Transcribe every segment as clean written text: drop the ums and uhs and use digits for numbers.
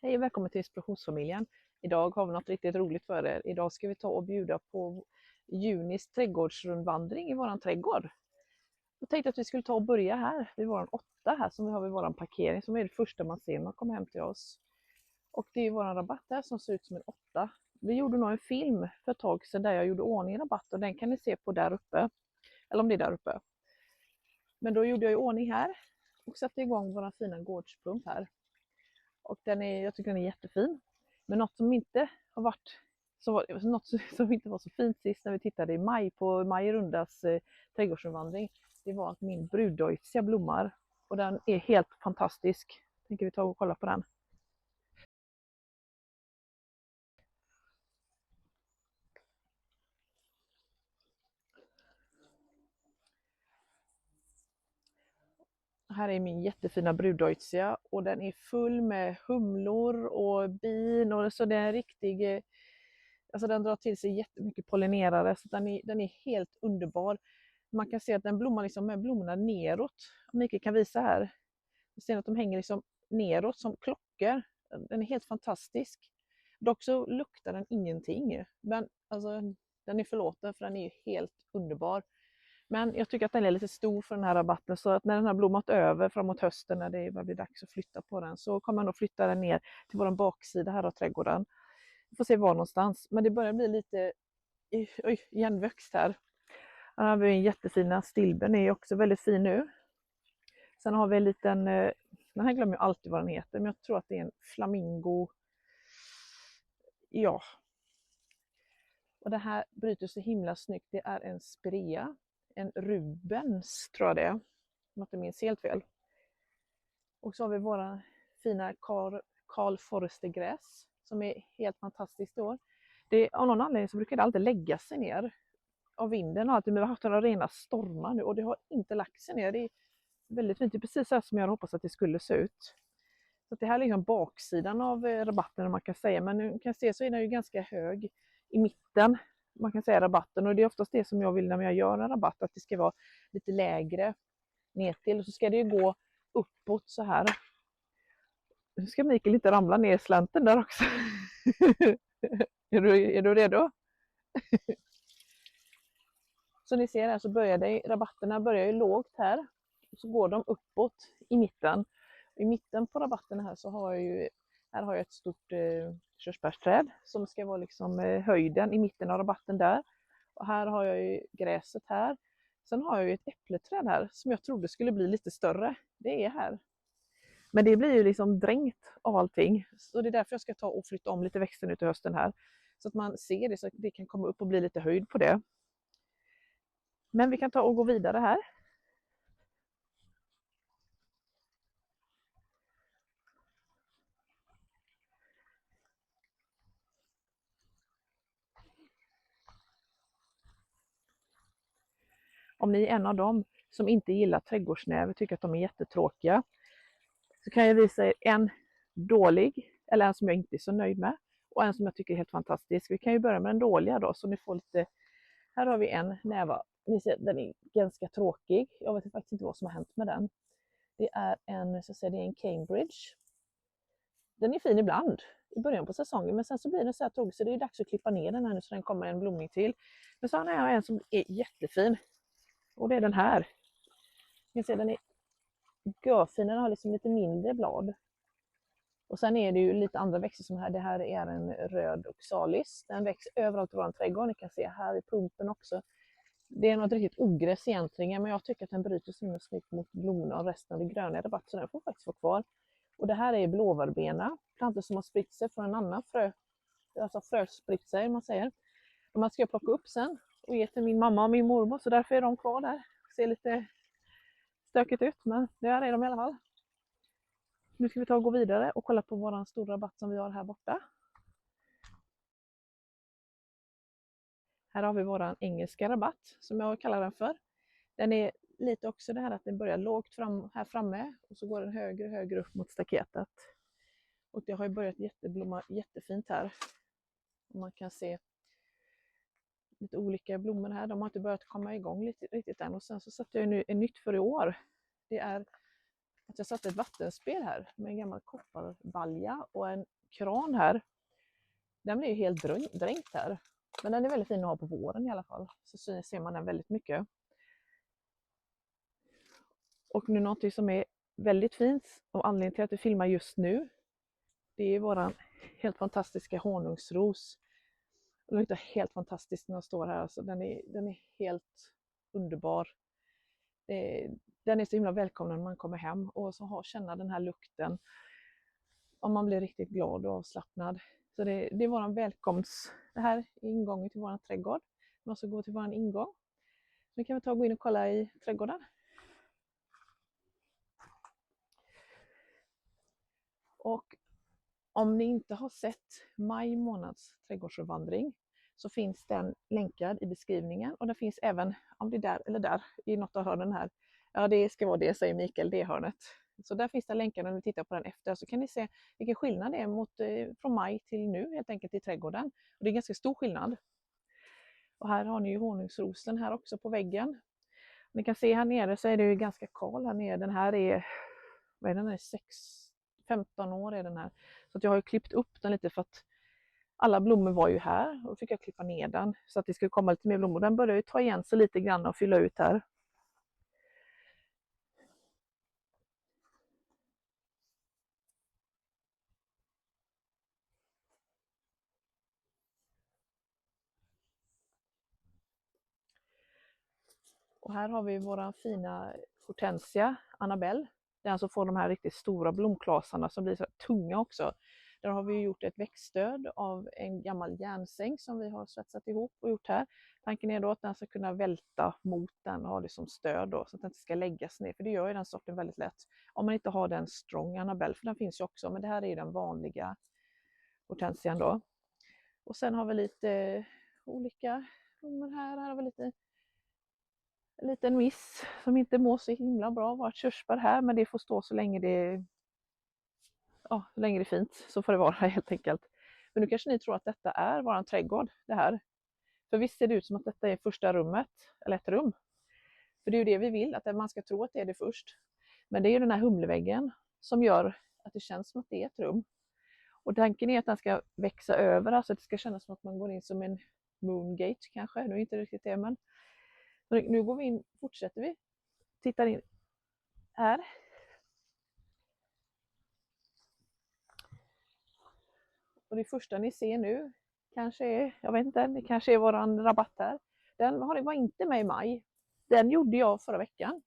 Hej och välkommen till Inspirationsfamiljen. Idag har vi något riktigt roligt för er. Idag ska vi ta och bjuda på Junis trädgårdsrundvandring i våran trädgård. Jag tänkte att vi skulle ta och börja här vid våran 8 här som vi har vid våran parkering som är det första man ser när man kommer hem till oss. Och det är våran rabatt här som ser ut som en 8. Vi gjorde nog en film för ett tag sedan där jag gjorde ordning rabatt och den kan ni se på där uppe. Eller om det är där uppe. Men då gjorde jag i ordning här och satte igång våran fina gårdspump här. Och jag tycker den är jättefin. Men något som inte har varit något som inte var så fint sist när vi tittade i maj på Maj Rundas trädgårdsrundvandring, det var att min bruddeutzia blommar och den är helt fantastisk. Tänker vi ta och kolla på den. Här är min jättefina bruddeutzia och den är full med humlor och bin och så det är en riktig, alltså den drar till sig jättemycket pollinerare så den är helt underbar. Man kan se att den blommar liksom med blommorna neråt. Mikael kan visa här. Vi ser att de hänger liksom neråt som klockor. Den är helt fantastisk. Dock så luktar den ingenting. Men alltså, den är förlåten för den är helt underbar. Men jag tycker att den är lite stor för den här rabatten så att när den har blommat över framåt hösten när det blir dags att flytta på den så kommer man att flytta den ner till vår baksida här av trädgården. Vi får se var någonstans. Men det börjar bli lite igenväxt här. Här har vi en jättefina stilben, är också väldigt fin nu. Sen har vi en liten, den här glömmer jag alltid vad den heter, men jag tror att det är en flamingo. Ja. Och det här bryter så himla snyggt. Det är en spirea, en Rubens tror jag det är. Om jag inte minns helt fel. Och så har vi våra fina Karl Forster-gräs som är helt fantastiskt då. Av någon anledning så brukar det alltid lägga sig ner av vinden och alltid, men vi har haft några rena stormar nu och det har inte lagt sig ner. Det är väldigt fint, det är precis så som jag hoppas att det skulle se ut. Så det här är liksom baksidan av rabatten om man kan säga, men nu kan se så är den ju ganska hög i mitten, man kan säga rabatten, och det är oftast det som jag vill när jag gör en rabatt, att det ska vara lite lägre ner till och så ska det ju gå uppåt så här. Nu ska Mikael inte ramla ner slänten där också. Är du redo? Så ni ser här så rabatterna börjar ju lågt här. Så går de uppåt i mitten. I mitten på rabatterna här så har jag ett stort körsbärsträd som ska vara liksom höjden i mitten av rabatten där. Och här har jag ju gräset här. Sen har jag ju ett äppleträd här som jag trodde skulle bli lite större. Det är här. Men det blir ju liksom dränkt av allting. Så det är därför jag ska ta och flytta om lite växten ut i hösten här. Så att man ser det så att det kan komma upp och bli lite höjd på det. Men vi kan ta och gå vidare här. Om ni är en av dem som inte gillar trädgårdsnäver och tycker att de är jättetråkiga så kan jag visa er en dålig eller en som jag inte är så nöjd med och en som jag tycker är helt fantastisk. Vi kan ju börja med den dåliga då så ni får lite. Här har vi en näva. Ni ser, den är ganska tråkig. Jag vet faktiskt inte vad som har hänt med den. Det är en Cambridge. Den är fin ibland i början på säsongen men sen så blir den så här tråkig så det är dags att klippa ner den här nu så den kommer en blomning till. Men så har jag en som är jättefin. Och det är den här. Ni kan se den är görfin, den har liksom lite mindre blad. Och sen är det ju lite andra växter som här. Det här är en röd oxalis. Den växer överallt i vår trädgård. Ni kan se här i pumpen också. Det är något riktigt ogräs egentligen men jag tycker att den bryter så himla snyggt mot blommorna och resten av det gröna i rabatt så den får faktiskt vara kvar. Och det här är blåvarbena. Plantor som har spritt sig från en annan fröspritt sig man säger. De här ska jag plocka upp sen och ge till min mamma och min mormor så därför är de kvar där. Ser lite stökigt ut men där är de i alla fall. Nu ska vi ta och gå vidare och kolla på våran stora rabatt som vi har här borta. Här har vi våran engelska rabatt som jag kallar den för. Den är lite också det här att den börjar lågt här framme och så går den högre upp mot staketet. Och det har ju börjat blomma jättefint här. Och man kan se lite olika blommor här. De har inte börjat komma igång riktigt än. Och sen så satte jag nu en nytt för i år. Det är att jag satte ett vattenspel här med en gammal kopparbalja och en kran här. Den blir ju helt dränkt här. Men den är väldigt fin att ha på våren i alla fall. Så ser man den väldigt mycket. Och nu någonting som är väldigt fint och anledningen till att vi filmar just nu. Det är våran helt fantastiska honungsros. Den är inte helt fantastisk när den står här. Alltså den är helt underbar. Den är så himla välkommen när man kommer hem och så känna den här lukten. Om man blir riktigt glad och avslappnad. Så det är våran välkomst. Det här är ingången till våran trädgård. Vi måste gå till våran ingång. Nu kan vi gå in och kolla i trädgården. Och om ni inte har sett maj månads trädgårdsvandring så finns den länkad i beskrivningen och det finns även, om det är där eller där, i något av hörnen här. Ja, det ska vara det, säger Mikael, det hörnet. Så där finns det länkar när ni tittar på den efter, så kan ni se vilken skillnad det är från maj till nu helt enkelt i trädgården. Och det är ganska stor skillnad. Och här har ni ju honungsrosen här också på väggen. Ni kan se här nere så är det ju ganska kal här nere. Den här är, vad är den, 15 år är den här. Så att jag har ju klippt upp den lite för att alla blommor var ju här och då fick jag klippa ner den så att det skulle komma lite mer blommor. Den börjar ju ta igen sig lite grann och fylla ut här. Och här har vi våran fina hortensia, Annabelle. Den som får de här riktigt stora blomklasarna som blir så tunga också. Där har vi gjort ett växtstöd av en gammal järnsänk som vi har svetsat ihop och gjort här. Tanken är då att den ska kunna välta mot den och ha det som stöd då, så att den inte ska läggas ner. För det gör ju den sorten väldigt lätt. Om man inte har den strong Annabelle, för den finns ju också. Men det här är ju den vanliga hortensian då. Och sen har vi lite olika blommor här. Här har vi en liten miss som inte mår så himla bra. Var ett körsbär här, men det får stå så länge så länge det är fint, så får det vara helt enkelt. Men nu kanske ni tror att detta är våran trädgård, det här. För visst ser det ut som att detta är första rummet, eller ett rum. För det är ju det vi vill, att man ska tro att det är det först. Men det är ju den här humleväggen som gör att det känns som att det är ett rum. Och tanken är att den ska växa över, alltså att det ska kännas som att man går in som en moongate kanske. Nu är inte riktigt det, men nu går vi in, fortsätter vi. Tittar in här. Och det första ni ser nu kanske är, jag vet inte, det kanske är våran rabatt här. Den var inte med i maj. Den gjorde jag förra veckan.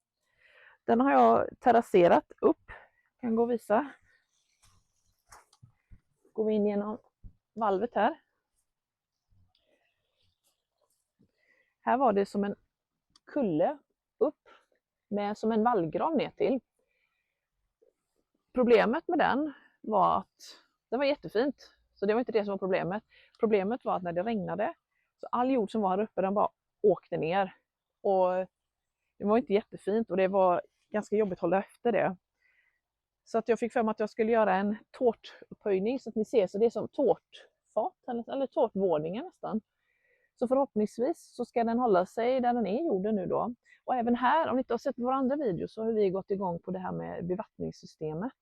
Den har jag terrasserat upp. Jag kan gå och visa. Går vi in genom valvet här. Här var det som en kulle upp med som en vallgrav ner till. Problemet med den var att den var jättefint. Så det var inte det som var problemet. Problemet var att när det regnade så all jord som var här uppe den bara åkte ner. Och det var inte jättefint och det var ganska jobbigt att hålla efter det. Så att jag fick för mig att jag skulle göra en tårtupphöjning så att ni ser, så det är som tårtfat eller tårtvåningen nästan. Så förhoppningsvis så ska den hålla sig där den är i jorden nu då. Och även här, om ni inte har sett våra andra videor, så har vi gått igång på det här med bevattningssystemet.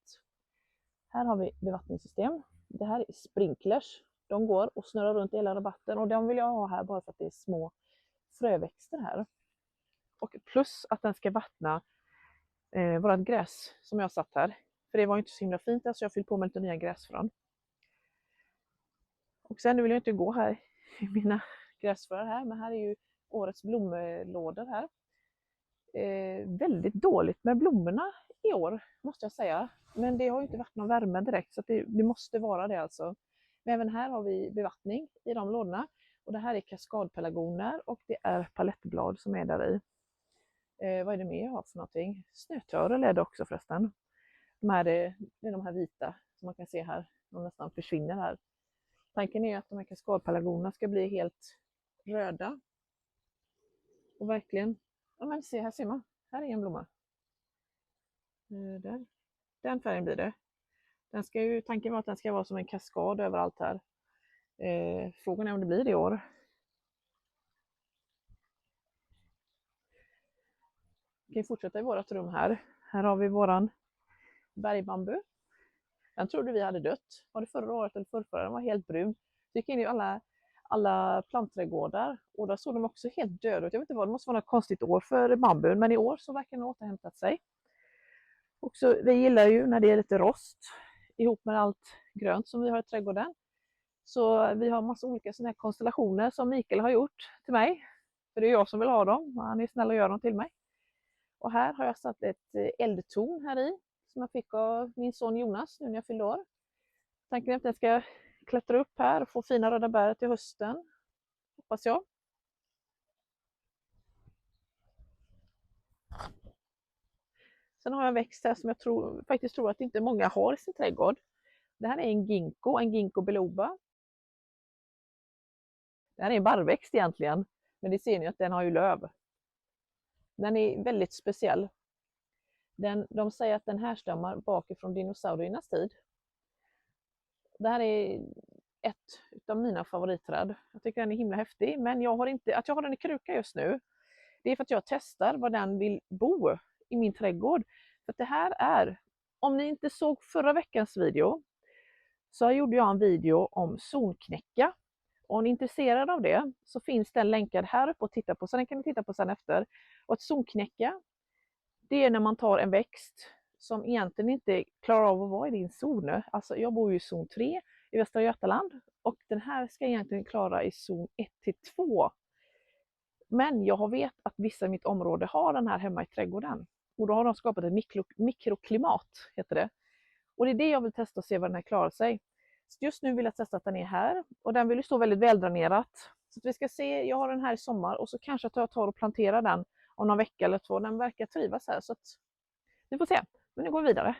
Här har vi bevattningssystem. Det här är sprinklers. De går och snurrar runt i hela rabatten och de vill jag ha här bara för att det är små fröväxter här. Och plus att den ska vattna vårat gräs som jag satt här. För det var inte så himla fint så jag fyllde på med lite nya gräsfrön. Och sen, nu vill jag inte gå här i mina gräsfrön här, men här är ju årets blomlådor här. Väldigt dåligt med blommorna i år måste jag säga. Men det har ju inte varit någon värme direkt så att det måste vara det alltså. Men även här har vi bevattning i de lådorna. Och det här är kaskadpelargoner och det är palettblad som är där i. Vad är det mer jag har för någonting? Snötörel är det också förresten. Det är de här vita som man kan se här. De nästan försvinner här. Tanken är att de här kaskadpelargonerna ska bli helt röda. Och verkligen, ja men se, här ser man. Här är en blomma. Där. Den färgen blir det. Tanken var att den ska vara som en kaskad överallt här. Frågan är om det blir det i år. Vi kan fortsätta i vårt rum här. Här har vi våran bergbambu. Den trodde vi hade dött. Var det förra året eller förrförra? Den var helt brun. Så gick in i alla plantträdgårdar och där såg de också helt döda ut. Jag vet inte vad, det måste vara något konstigt år för bambun, men i år så verkar den ha återhämtat sig. Och så, vi gillar ju när det är lite rost ihop med allt grönt som vi har i trädgården. Så vi har massa olika sådana här konstellationer som Mikael har gjort till mig. För det är jag som vill ha dem, han är snäll och gör dem till mig. Och här har jag satt ett eldtorn här i som jag fick av min son Jonas nu när jag fyllde år. Tanken är att jag ska klättra upp här och få fina röda bär till hösten, hoppas jag. Sen har jag en växt här som jag faktiskt tror att inte många har i sin trädgård. Det här är en ginkgo biloba. Det här är en barrväxt egentligen, men det ser ni att den har ju löv. Den är väldigt speciell. De säger att den härstammar bakifrån dinosauriernas tid. Det här är ett av mina favoritträd. Jag tycker den är himla häftig, men jag har den i kruka just nu. Det är för att jag testar var den vill bo i min trädgård. För att det här är, om ni inte såg förra veckans video, så gjorde jag en video om zonknäcka. Och om ni är intresserade av det så finns den länkad här uppe att titta på, så den kan ni titta på sen efter. Och att zonknäcka, det är när man tar en växt som egentligen inte klarar av att vara i din zon. Alltså jag bor ju i zon 3 i Västra Götaland och den här ska egentligen klara i zon 1 till 2. Men jag vet att vissa i mitt område har den här hemma i trädgården. Och då har de skapat ett mikroklimat, heter det. Och det är det jag vill testa och se vad den här klarar sig. Så just nu vill jag testa att den är här. Och den vill ju stå väldigt väldränerat. Så att vi ska se, jag har den här i sommar och så kanske jag tar och planterar den om någon vecka eller 2. Den verkar trivas här så att vi får se. Men nu går vi vidare.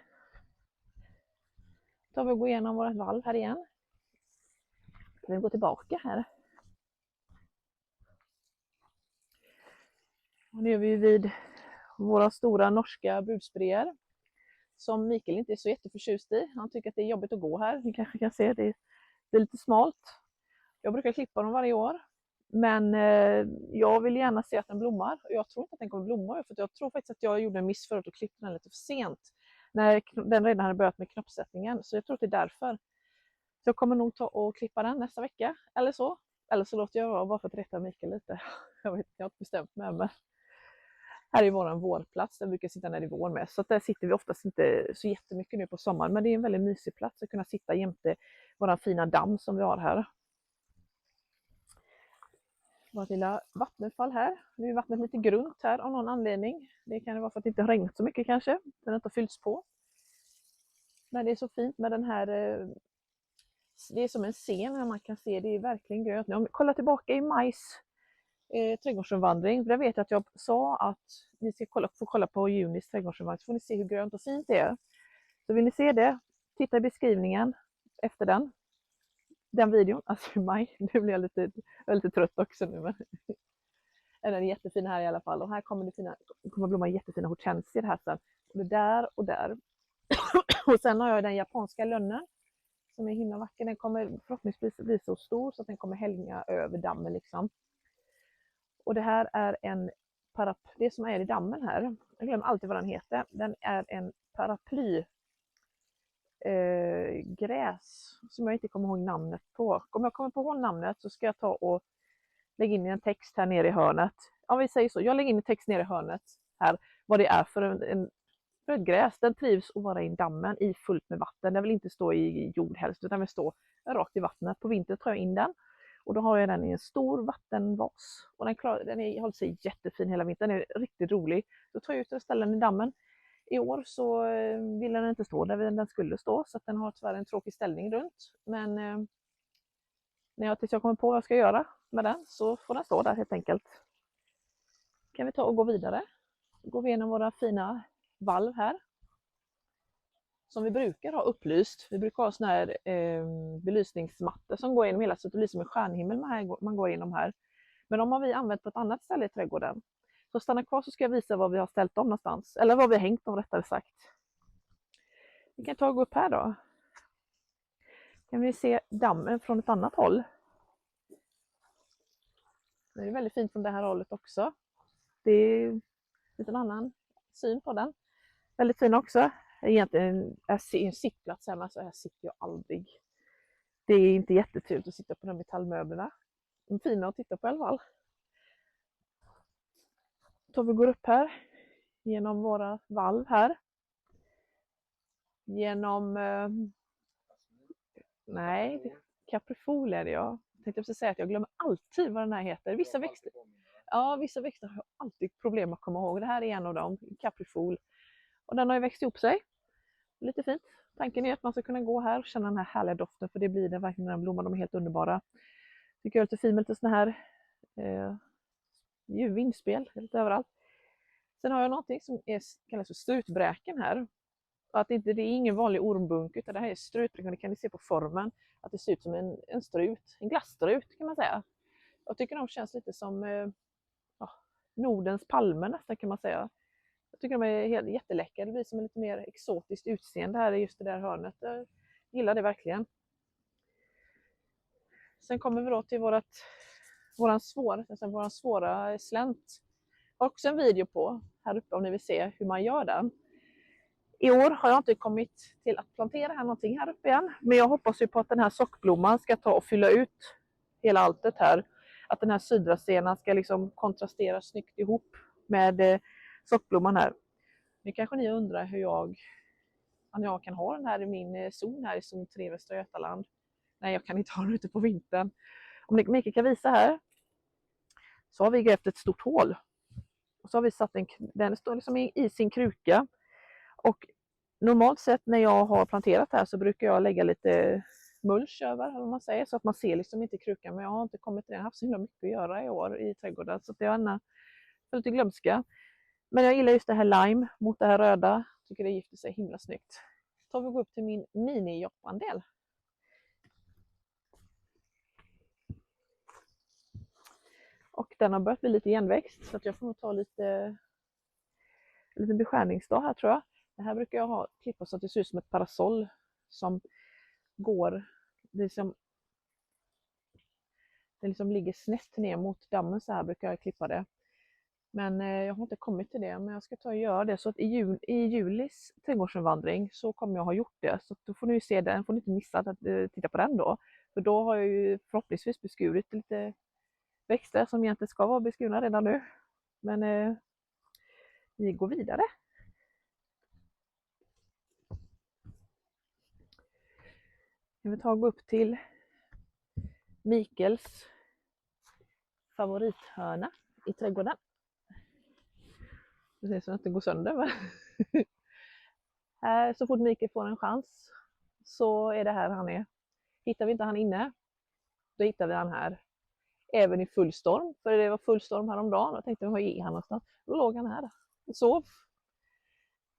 Då tar vi och går igenom vårt valv här igen. Vi går tillbaka här. Och nu är vi vid våra stora norska brudspreer som Mikael inte är så jätteförtjust i. Han tycker att det är jobbigt att gå här. Ni kanske kan se det är lite smalt. Jag brukar klippa dem varje år. Men jag vill gärna se att den blommar. Jag tror inte att den kommer blomma. För jag tror faktiskt att jag gjorde en miss förut och klippte den lite för sent. När den redan hade börjat med knoppsättningen. Så jag tror att det är därför. Så jag kommer nog ta och klippa den nästa vecka. Eller så. Eller så låter jag vara bara för att rätta Mikael lite. Jag har inte bestämt mig. Men här är vår vårplats. Där brukar jag sitta när det är vår med. Så där sitter vi oftast inte så jättemycket nu på sommaren. Men det är en väldigt mysig plats att kunna sitta jämte vår fina damm som vi har här. Vårt lilla vattenfall här. Nu är vattnet lite grunt här av någon anledning. Det kan vara för att det inte har regnat så mycket kanske. Den inte har fyllts på. Men det är så fint med den här. Det är som en scen här man kan se. Det är verkligen grönt. Om vi kollar tillbaka i majs trädgårdsomvandring. Där vet jag att jag sa att ni ska få kolla på Junis trädgårdsomvandring. Så får ni se hur grönt och fint det är. Så vill ni se det, titta i beskrivningen efter den videon, alltså i maj. Nu blir jag lite trött också nu. Men den är jättefin här i alla fall. Och här kommer blomma jättefina hortensier här sen. Och det där och där. Och sen har jag den japanska lönnen. Som är himla vacker. Den kommer förhoppningsvis bli så stor så att den kommer hänga över dammen liksom. Och det här är det som är i dammen här. Jag glömmer alltid vad den heter. Den är en paraply. Gräs som jag inte kommer ihåg namnet på. Om jag kommer på namnet så ska jag ta och lägga in en text här nere i hörnet. Ja, vi säger så. Jag lägger in en text nere i hörnet här vad det är för ett gräs. Den trivs att vara i dammen i fullt med vatten. Den vill inte stå i jord helst utan vill stå rakt i vattnet. På vintern tar jag in den och då har jag den i en stor vattenvas och den håller sig jättefin hela vintern. Den är riktigt rolig. Då tar jag ut och ställer den i dammen. I år så vill den inte stå där den skulle stå så att den har tyvärr en tråkig ställning runt. Men tills jag kommer på vad jag ska göra med den så får den stå där helt enkelt. Kan vi ta och gå vidare. Går vi igenom våra fina valv här. Som vi brukar ha upplyst. Vi brukar ha såna här belysningsmattor som går igenom hela så att det blir som en stjärnhimmel man går igenom här. Men de har vi använt på ett annat ställe i trädgården. Så stanna kvar så ska jag visa vad vi har ställt dem någonstans. Eller vad vi har hängt dem rättare sagt. Vi kan ta och gå upp här då. Kan vi se dammen från ett annat håll. Det är väldigt fint från det här hållet också. Det är lite en annan syn på den. Väldigt fin också. Egentligen en sittplats här, men så här sitter jag aldrig. Det är inte jättetrevligt att sitta på de metallmöblerna. De är fina att titta på i alla fall. Så vi går upp här genom våra valv här. Genom... nej, kaprifol är det jag. Jag tänkte säga att jag glömmer alltid vad den här heter. Vissa växter har jag alltid problem att komma ihåg. Det här är en av dem, kaprifol. Och den har ju växt ihop sig. Lite fint. Tanken är att man ska kunna gå här och känna den här härliga doften, för det blir det verkligen, den blomman, de är helt underbara. Tycker jag är lite fint med lite såna här vindspel lite överallt. Sen har jag någonting som kallas för strutbräken här. Och att det är ingen vanlig ormbunk, utan det här är strutbräken. Det kan ni se på formen, att det ser ut som en strut, en glasstrut kan man säga. Jag tycker de känns lite som Nordens palmer nästan, kan man säga. Jag tycker de är jätteläckra. Det blir som en lite mer exotiskt utseende här i just det där hörnet. Jag gillar det verkligen. Sen kommer vi då till våran svåra slänt. Jag har också en video på här uppe om ni vill se hur man gör den. I år har jag inte kommit till att plantera här någonting här uppe igen. Men jag hoppas ju på att den här sockblomman ska ta och fylla ut hela alltet här. Att den här sydrastenen ska liksom kontrastera snyggt ihop med sockblomman här. Nu kanske ni undrar hur jag kan ha den här i min zon här i zon 3 Västra Götaland. Nej, jag kan inte ha den ute på vintern. Om Mikael kan visa här, så har vi grävt ett stort hål. Och så har vi satt den står liksom i sin kruka. Och normalt sett när jag har planterat här så brukar jag lägga lite mulch över, eller vad man säger, så att man ser liksom inte krukan. Men jag har inte kommit till det. Jag har haft så himla mycket att göra i år i trädgården, så att jag är lite glömska. Men jag gillar just det här lime mot det här röda. Tycker det gifter sig himla snyggt. Så tar vi gå upp till min mini-joppandel. Och den har börjat bli lite igenväxt, så att jag får nog ta en liten beskärningsdag här, tror jag. Det här brukar jag klippa så att det ser ut som ett parasoll som går, det liksom ligger snett ner mot dammen, så här brukar jag klippa det. Men jag har inte kommit till det, men jag ska ta och göra det. Så att i julis trädgårdsomvandring så kommer jag ha gjort det. Så då får ni se den, får ni inte missa att titta på den då. För då har jag ju förhoppningsvis beskurit lite växter som egentligen ska vara beskurna redan nu. Men vi går vidare. Jag vill gå upp till Mikaels favorithörna i trädgården. Det ser som att det går sönder. Va? Här, så fort Mikael får en chans så är det här han är. Hittar vi inte han inne, då hittar vi han här. Även i full storm, för det var full storm häromdagen. Jag tänkte, vad är han någonstans? Då låg han här och sov.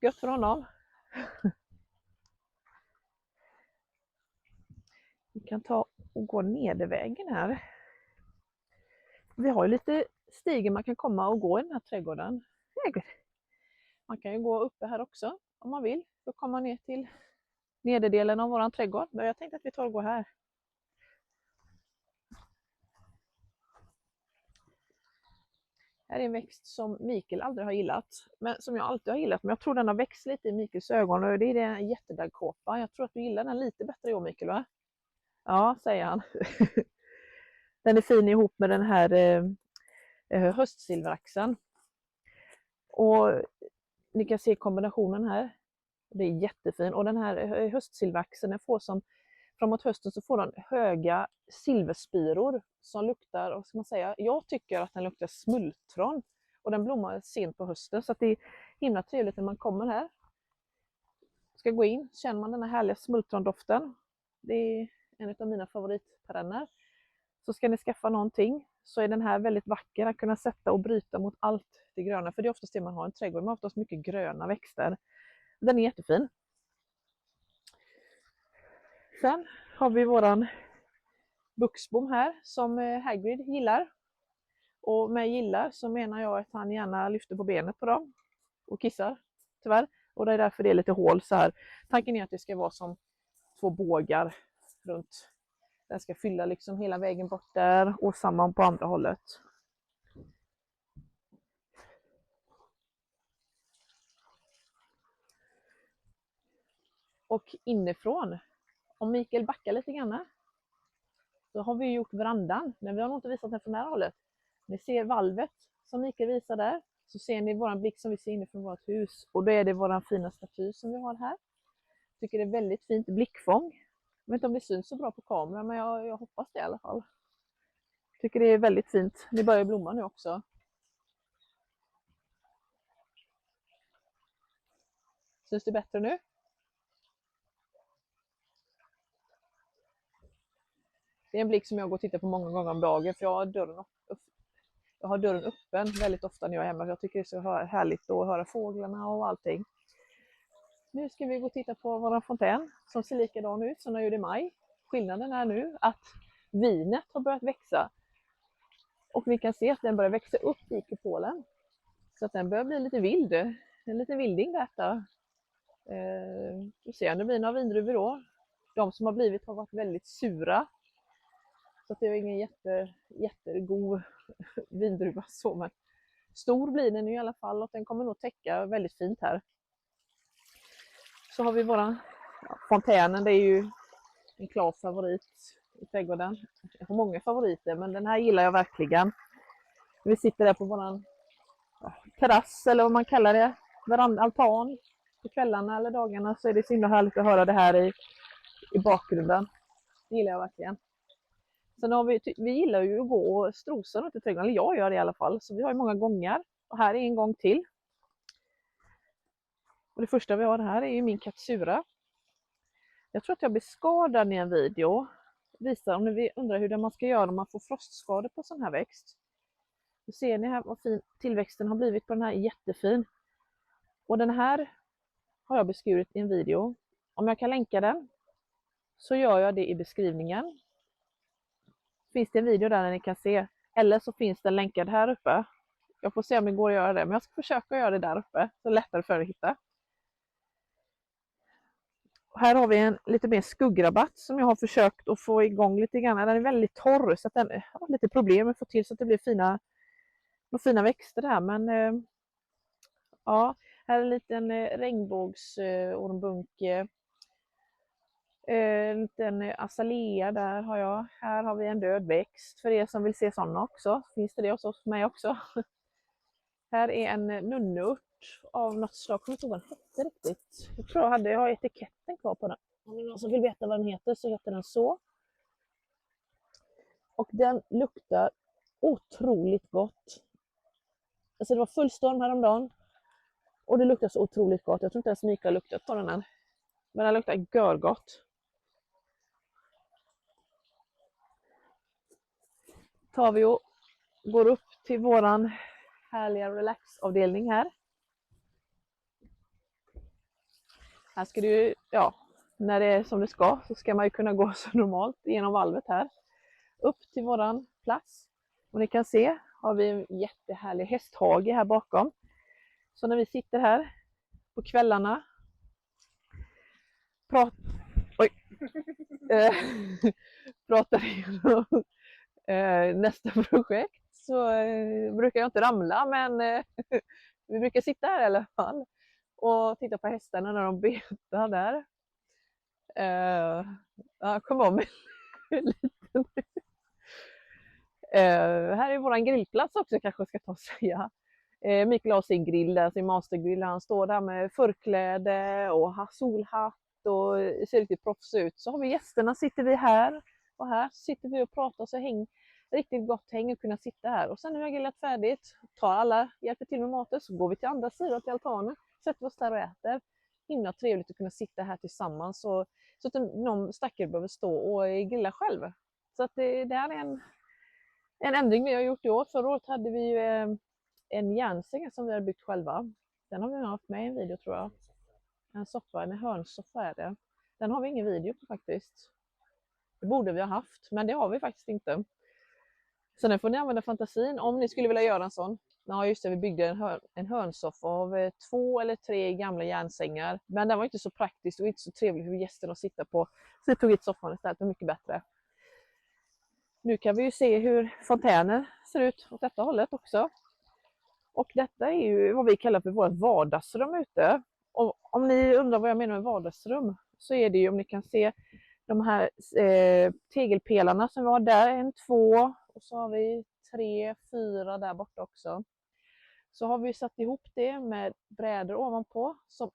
Gött för honom. Vi kan ta och gå nedervägen här. Vi har ju lite stigar man kan komma och gå i den här trädgården. Man kan ju gå uppe här också om man vill. Då kommer man ner till nederdelen av våran trädgård. Men jag tänkte att vi tar och går här. Här är en växt som Mikael aldrig har gillat, men som jag alltid har gillat. Men jag tror den har växt lite i Mikaels ögon, och det är en jättedagkåpa. Jag tror att du gillar den lite bättre i år, Mikael, va? Ja, säger han. Den är fin ihop med den här höstsilveraxen. Och ni kan se kombinationen här. Det är jättefin. Och den här höstsilveraxen får som, framåt hösten så får den höga silverspiror som luktar, vad ska man säga, jag tycker att den luktar smultron. Och den blommar sent på hösten, så att det är himla trevligt när man kommer här. Ska gå in, känner man den här härliga smultrondoften. Det är en av mina favoritperenner. Så ska ni skaffa någonting så är den här väldigt vacker att kunna sätta och bryta mot allt det gröna. För det är oftast det man har en trädgård, man har oftast mycket gröna växter. Den är jättefin. Sen har vi våran buxbom här som Hagrid gillar. Och med gillar så menar jag att han gärna lyfter på benet på dem och kissar, tyvärr. Och det är därför det är lite hål så här. Tanken är att det ska vara som 2 bågar runt. Den ska fylla liksom hela vägen bort där och samman på andra hållet. Och inifrån, om Mikael backar lite grann, så har vi gjort verandan, men vi har nog inte visat den från det här hållet. Ni ser valvet som Mikael visar där, så ser ni våran blick som vi ser inifrån vårt hus. Och då är det våran fina staty som vi har här. Jag tycker det är väldigt fint blickfång. Jag vet inte om det syns så bra på kameran, men jag hoppas det i alla fall. Jag tycker det är väldigt fint. Det börjar blomma nu också. Syns det bättre nu? Det är en blick som jag går och tittar på många gånger om dagen, för jag har dörren öppen väldigt ofta när jag är hemma. Jag tycker det är så härligt att höra fåglarna och allting. Nu ska vi gå och titta på vår fontän som ser likadan ut som den gjorde i maj. Skillnaden är nu att vinet har börjat växa. Och vi kan se att den börjar växa upp i kupolen. Så att den börjar bli lite vild. En liten vilding detta. Vi ser nu blir några vindruvor då. De som har blivit har varit väldigt sura. Så att det är ingen jättegod vindruva så, men stor blir den i alla fall och den kommer nog täcka väldigt fint här. Så har vi våran fontänen, det är ju en klar favorit i trädgården. Jag har många favoriter, men den här gillar jag verkligen. Vi sitter där på våran terrass eller vad man kallar det, altan på kvällarna eller dagarna, så är det så himla härligt att höra det här i bakgrunden. Det gillar jag verkligen. Sen har vi gillar ju att gå och strosa runt i trädgården, eller jag gör det i alla fall. Så vi har ju många gångar. Och här är en gång till. Och det första vi har här är ju min katsura. Jag tror att jag beskar den i en video. Visar om ni undrar hur man ska göra om man får frostskador på sån här växt. Då ser ni här vad fin tillväxten har blivit på den här, jättefin. Och den här har jag beskurit i en video. Om jag kan länka den så gör jag det i beskrivningen. Finns det en video där ni kan se, eller så finns den länkad här uppe. Jag får se om det går att göra det, men jag ska försöka göra det där uppe, så lättare för er att hitta. Och här har vi en lite mer skuggrabatt som jag har försökt att få igång lite grann. Den är väldigt torr så att den har lite problem med att få till så att det blir fina växter här, men ja, här är en liten regnbågsormbunke. En liten azalea där har jag. Här har vi en död växt för er som vill se sådana också. Finns det hos mig också. Här är en nunneurt av något slag. Jag kommer inte ihåg vad den hette riktigt. Jag tror jag har etiketten kvar på den. Om det är någon som vill veta vad den heter så heter den så. Och den luktar otroligt gott. Alltså det var full storm häromdagen. Och det luktar så otroligt gott. Jag tror inte ens Mikael har luktat på den än. Men den luktar görgott. Tar vi och går upp till våran härliga relaxavdelning här. Här ska det ju, när det är som det ska så ska man ju kunna gå så normalt genom valvet här. Upp till våran plats. Och ni kan se har vi en jättehärlig hästhage här bakom. Så när vi sitter här på kvällarna pratar igenom nästa projekt så brukar jag inte ramla, men vi brukar sitta här i alla fall och titta på hästarna när de betar där. Kom om lite. Här är våran grillplats också, kanske jag ska ta och säga. Mikael har sin grill där, sin mastergrill. Han står där med förkläde och har solhatt och ser riktigt proffs ut. Så har vi gästerna, sitter vi här och här sitter vi och pratar så riktigt gott häng och kunna sitta här. Och sen när vi har grillat färdigt, tar alla, hjälper till med maten, så går vi till andra sidan till altanen, sätter oss där och äter. Himla trevligt att kunna sitta här tillsammans så att någon stackare behöver stå och grilla själv. Så att det här är en ändring vi har gjort i år. Förra året hade vi ju en järnsäng som vi har byggt själva. Den har vi haft med i en video tror jag. En hörnsoffa är det. Den har vi ingen video på faktiskt. Det borde vi ha haft, men det har vi faktiskt inte. Så nu får ni använda fantasin om ni skulle vilja göra en sån. Ja just det, vi byggde en hörnsoffa av 2 eller 3 gamla järnsängar. Men den var inte så praktisk och inte så trevlig för gästerna att sitta på. Så vi tog hit soffan istället, det var mycket bättre. Nu kan vi ju se hur fontäner ser ut åt detta hållet också. Och detta är ju vad vi kallar för vårt vardagsrum ute. Och om ni undrar vad jag menar med vardagsrum, så är det ju, om ni kan se, de här tegelpelarna som vi har där, 1, 2 och så har vi 3, 4 där borta också. Så har vi satt ihop det med brädor ovanpå, så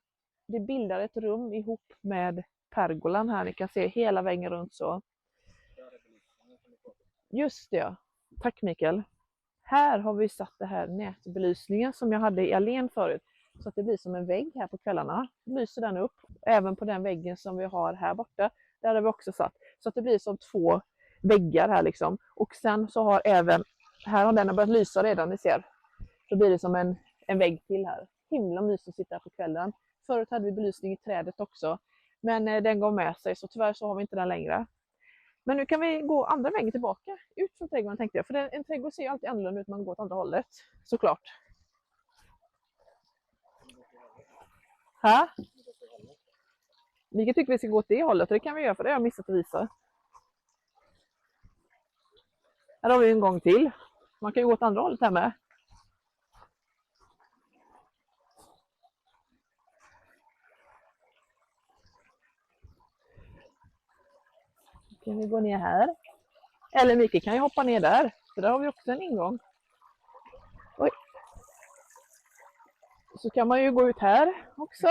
det bildar ett rum ihop med pergolan här. Ni kan se hela väggen runt så. Just det, tack Mikael. Här har vi satt det här nätbelysningen som jag hade i allén förut. Så att det blir som en vägg här på kvällarna. Lyser den upp. Även på den väggen som vi har här borta. Där har vi också satt. Så att det blir som 2 väggar här liksom. Och sen så har även, här har den börjat lysa redan, ni ser. Så blir det som en vägg till här. Himla mysigt att sitta här på kvällen. Förut hade vi belysning i trädet också. Men den går med sig, så tyvärr så har vi inte den längre. Men nu kan vi gå andra vägen tillbaka ut från trädgården, tänkte jag. För en trädgård ser ju alltid annorlunda ut när man går åt andra hållet. Såklart. Här? Mikael tycker vi ska gå åt det hållet och det kan vi göra, för det har jag missat att visa. Här har vi en gång till. Man kan ju gå åt andra hållet här med. Kan vi gå ner här. Eller Mikael kan ju hoppa ner där. För där har vi också en ingång. Oj. Så kan man ju gå ut här också.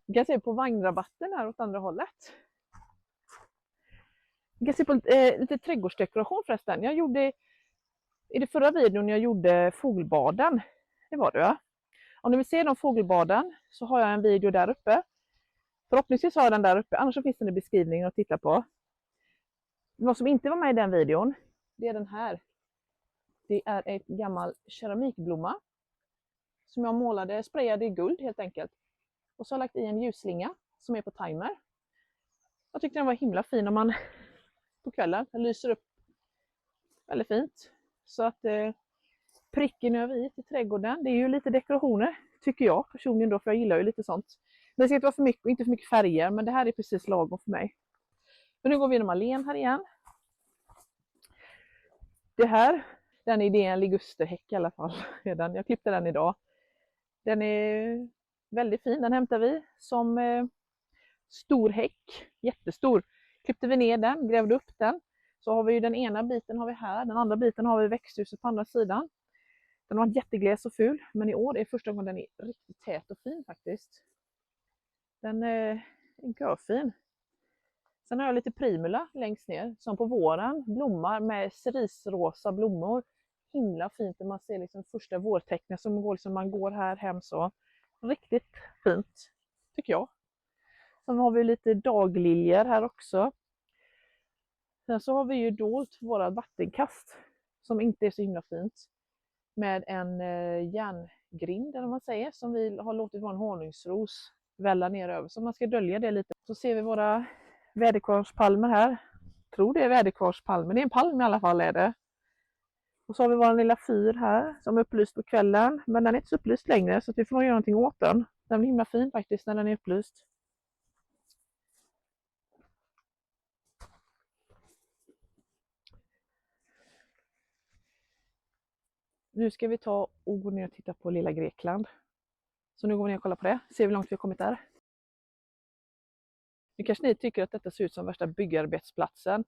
Vi kan se på vagnrabatten här åt andra hållet. Vi kan se på lite trädgårdsdekoration förresten. Jag gjorde i det förra videon jag gjorde fågelbaden. Det var det, va? Om ni vill se de fågelbaden så har jag en video där uppe. Förhoppningsvis har jag den där uppe, annars så finns den i beskrivningen att titta på. Vad som inte var med i den videon, det är den här. Det är en gammal keramikblomma som jag målade, sprayade i guld helt enkelt. Och så har jag lagt i en ljusslinga som är på timer. Jag tyckte den var himla fin om man på kvällen, den lyser upp väldigt fint. Så att pricken över i till trädgården, det är ju lite dekorationer tycker jag personligen då, för jag gillar ju lite sånt. Det ska inte vara för mycket, inte för mycket färger, men det här är precis lagom för mig. Men nu går vi genom allén här igen. Det här, den är en ligusterhäck i alla fall redan. Jag klippte den idag. Den är väldigt fin, den hämtar vi som stor häck, jättestor. Klippte vi ner den, grävde upp den. Så har vi ju den ena biten har vi här, den andra biten har vi växthuset på andra sidan. Den var jättegles och ful, men i år är första gången den är riktigt tät och fin faktiskt. Den är görfin. Sen har jag lite primula längst ner som på våren blommar med cerisrosa blommor. Himla fint när man ser liksom första vårtecknen som går liksom man går här hem så. Riktigt fint tycker jag. Sen har vi lite dagliljor här också. Sen så har vi ju dolt våra vattenkast som inte är så himla fint. Med en järngrind eller vad man säger som vi har låtit vara en honungsros välla ner över. Så man ska dölja det lite. Så ser vi våra väderkvarnspalmer här. Jag tror det är väderkvarnspalmer. Det är en palm i alla fall är det. Och så har vi vår lilla fyr här som är upplyst på kvällen. Men den är inte så upplyst längre så vi får nog göra någonting åt den. Den är himla fin faktiskt när den är upplyst. Nu ska vi ta och gå ner och titta på lilla Grekland. Så nu går vi ner och kollar på det. Ser hur långt vi har kommit där. Nu kanske ni tycker att detta ser ut som värsta byggarbetsplatsen.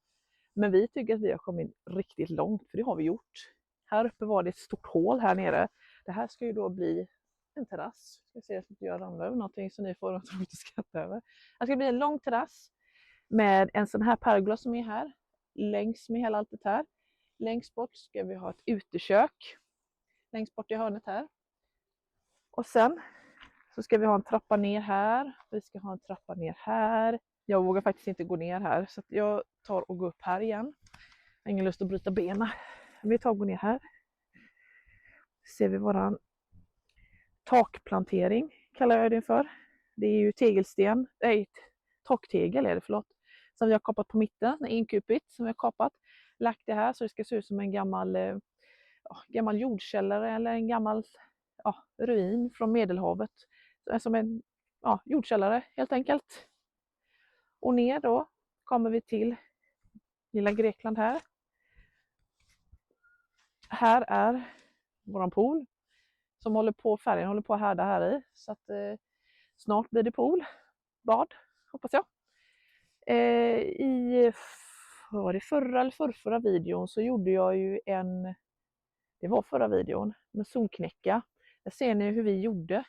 Men vi tycker att vi har kommit riktigt långt, för det har vi gjort. Här uppe var det ett stort hål här nere. Det här ska ju då bli en terrass. Jag ser att jag ramlar över någonting så ni får något roligt att skratta över. Det ska bli en lång terrass med en sån här pergola som är här. Längs med hela allt det här. Längst bort ska vi ha ett utekök. Längst bort i hörnet här. Och sen så ska vi ha en trappa ner här. Vi ska ha en trappa ner här. Jag vågar faktiskt inte gå ner här så att jag tar och går upp här igen. Jag har ingen lust att bryta benen. Vi tar och går ner här. Ser vi våran takplantering kallar jag det för. Det är ju tegelsten, nej taktegel är det förlåt. Som vi har kapat på mitten, enkupigt som vi har kapat. Lagt det här så det ska se ut som en gammal jordkällare eller en gammal ruin från Medelhavet. Som en jordkällare helt enkelt. Och ner då kommer vi till lilla Grekland här. Här är våran pool som håller på, färgen håller på att härda här i. Så att snart blir det pool, bad, hoppas jag. I var det förra eller förrförra videon så gjorde jag ju det var förra videon, med solknäcka. Där ser ni hur vi gjorde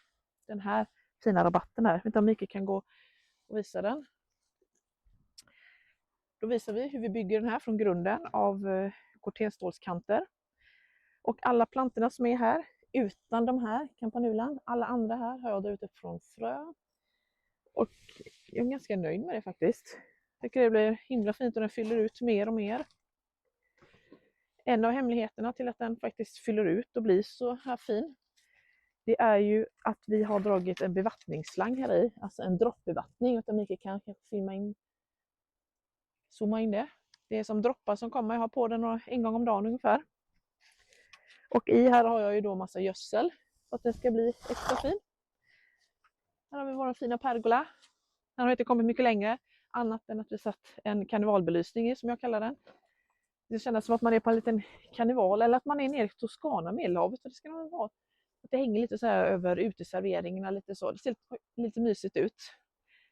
den här fina rabatten här. Vänta om Mikael kan gå och visa den. Då visar vi hur vi bygger den här från grunden av kortenstålskanter. Och alla plantorna som är här, utan de här kampanulan, alla andra här har jag dragit upp från frö. Och jag är ganska nöjd med det faktiskt. Jag tycker det blir himla fint och den fyller ut mer och mer. En av hemligheterna till att den faktiskt fyller ut och blir så här fin, det är ju att vi har dragit en bevattningsslang här i, alltså en droppbevattning. Utan Mikael kan kanske zooma in det. Det är som droppar som kommer, jag har på den en gång om dagen ungefär. Och i här har jag ju då massa gödsel så att den ska bli extra fin. Här har vi vår fina pergola. Den har inte kommit mycket längre, annat än att vi satt en karnevalbelysning i, som jag kallar den. Det känns som att man är på en liten karneval eller att man är nere i Toscana, Medelhavet. Det ska nog vara. Det hänger lite så här över uteserveringarna, lite så. Det ser lite mysigt ut.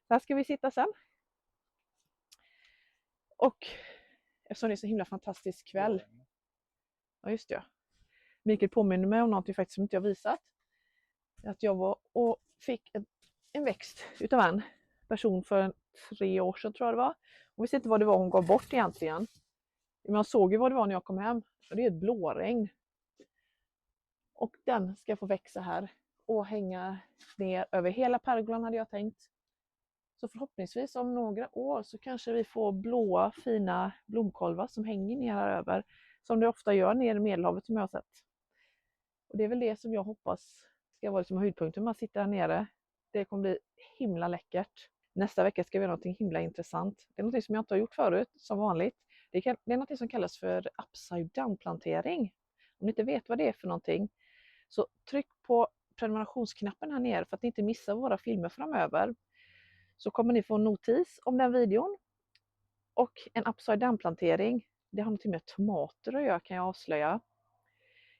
Så här ska vi sitta sen. Och eftersom det är så himla fantastisk kväll. Ja just det. Mikael påminner mig om något faktiskt som inte jag visat. Att jag var och fick en växt utav en person för 3 år sedan tror jag det var. Och visste inte vad det var hon gav bort egentligen. Men jag såg ju vad det var när jag kom hem. Och det är ett blåregn. Och den ska få växa här och hänga ner över hela pergolan hade jag tänkt. Så förhoppningsvis om några år så kanske vi får blåa fina blomkolvar som hänger ner här över. Som det ofta gör ner i Medelhavet som jag har sett. Och det är väl det som jag hoppas ska vara liksom höjdpunkten. Man sitter här nere. Det kommer bli himla läckert. Nästa vecka ska vi göra något himla intressant. Det är något som jag inte har gjort förut som vanligt. Det är något som kallas för upside down plantering. Om ni inte vet vad det är för någonting så tryck på prenumerationsknappen här nere för att ni inte missar våra filmer framöver. Så kommer ni få en notis om den videon. Och en upside down plantering, det har något med tomater att göra kan jag avslöja.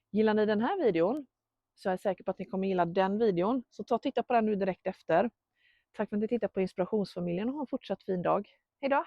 Gillar ni den här videon så är jag säker på att ni kommer gilla den videon. Så ta och titta på den nu direkt efter. Tack för att ni tittar på Inspirationsfamiljen och ha en fortsatt fin dag. Hej då!